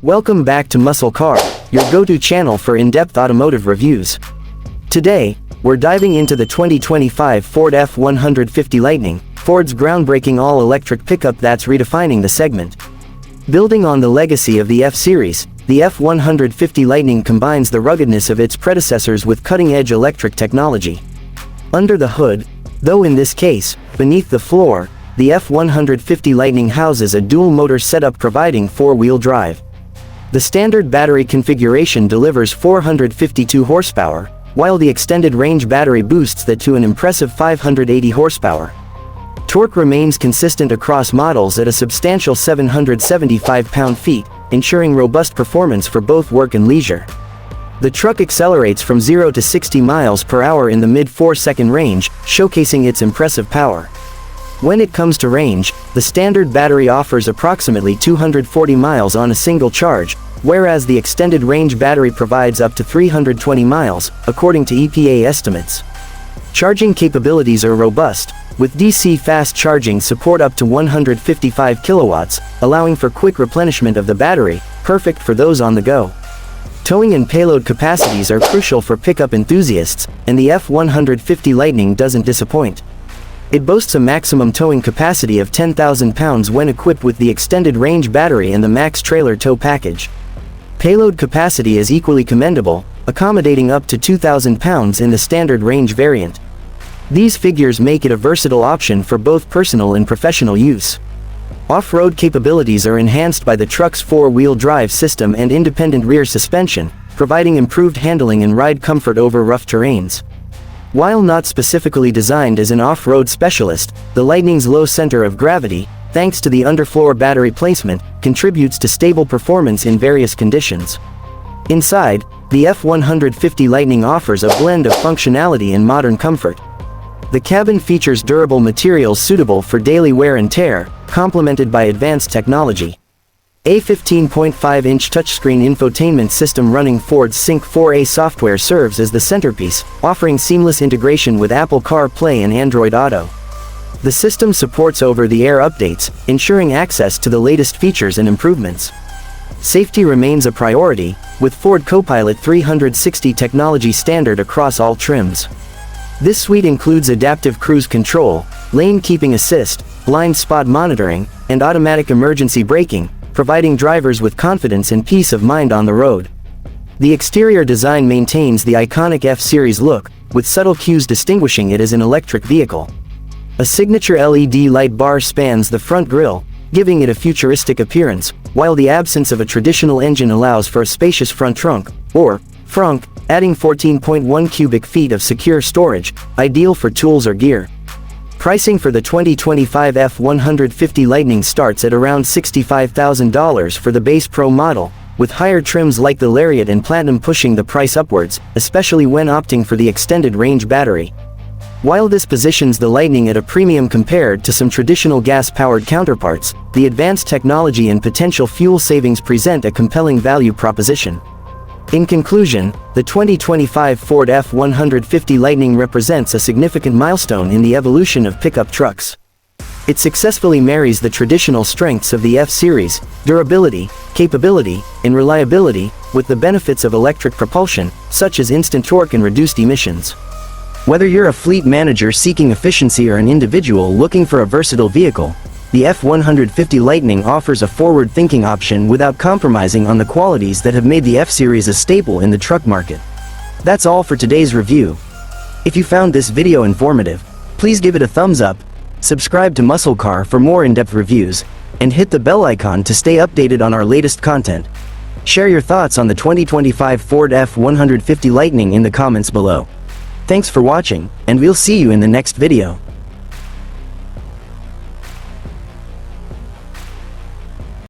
Welcome back to Muscle Car, your go-to channel for in-depth automotive reviews. Today, we're diving into the 2025 Ford F-150 Lightning, Ford's groundbreaking all-electric pickup that's redefining the segment. Building on the legacy of the F-Series, the F-150 Lightning combines the ruggedness of its predecessors with cutting-edge electric technology. Under the hood, though in this case, beneath the floor, the F-150 Lightning houses a dual-motor setup providing four-wheel drive. The standard battery configuration delivers 452 horsepower, while the extended range battery boosts that to an impressive 580 horsepower. Torque remains consistent across models at a substantial 775 pound-feet, ensuring robust performance for both work and leisure. The truck accelerates from 0 to 60 miles per hour in the mid-4-second range, showcasing its impressive power. When it comes to range, the standard battery offers approximately 240 miles on a single charge, whereas the extended range battery provides up to 320 miles, according to EPA estimates. Charging capabilities are robust, with DC fast charging support up to 155 kilowatts, allowing for quick replenishment of the battery, perfect for those on the go. Towing and payload capacities are crucial for pickup enthusiasts, and the F-150 Lightning doesn't disappoint. It boasts a maximum towing capacity of 10,000 pounds when equipped with the extended range battery and the Max Trailer Tow package. Payload capacity is equally commendable, accommodating up to 2,000 pounds in the standard range variant. These figures make it a versatile option for both personal and professional use. Off-road capabilities are enhanced by the truck's four-wheel drive system and independent rear suspension, providing improved handling and ride comfort over rough terrains. While not specifically designed as an off-road specialist, the Lightning's low center of gravity, thanks to the underfloor battery placement, contributes to stable performance in various conditions. Inside, the F-150 Lightning offers a blend of functionality and modern comfort. The cabin features durable materials suitable for daily wear and tear, complemented by advanced technology. A 15.5-inch touchscreen infotainment system running Ford's Sync 4A software serves as the centerpiece, offering seamless integration with Apple CarPlay and Android Auto. The system supports over-the-air updates, ensuring access to the latest features and improvements. Safety remains a priority, with Ford Copilot 360 technology standard across all trims. This suite includes adaptive cruise control, lane keeping assist, blind spot monitoring, and automatic emergency braking, providing drivers with confidence and peace of mind on the road. The exterior design maintains the iconic F-Series look, with subtle cues distinguishing it as an electric vehicle. A signature LED light bar spans the front grille, giving it a futuristic appearance, while the absence of a traditional engine allows for a spacious front trunk, or frunk, adding 14.1 cubic feet of secure storage, ideal for tools or gear. Pricing for the 2025 F-150 Lightning starts at around $65,000 for the base Pro model, with higher trims like the Lariat and Platinum pushing the price upwards, especially when opting for the extended range battery. While this positions the Lightning at a premium compared to some traditional gas-powered counterparts, the advanced technology and potential fuel savings present a compelling value proposition. In conclusion, the 2025 Ford F-150 Lightning represents a significant milestone in the evolution of pickup trucks. It successfully marries the traditional strengths of the F-Series, durability, capability, and reliability, with the benefits of electric propulsion, such as instant torque and reduced emissions. Whether you're a fleet manager seeking efficiency or an individual looking for a versatile vehicle, the F-150 Lightning offers a forward-thinking option without compromising on the qualities that have made the F-Series a staple in the truck market. That's all for today's review. If you found this video informative, please give it a thumbs up, subscribe to Muscle Car for more in-depth reviews, and hit the bell icon to stay updated on our latest content. Share your thoughts on the 2025 Ford F-150 Lightning in the comments below. Thanks for watching, and we'll see you in the next video.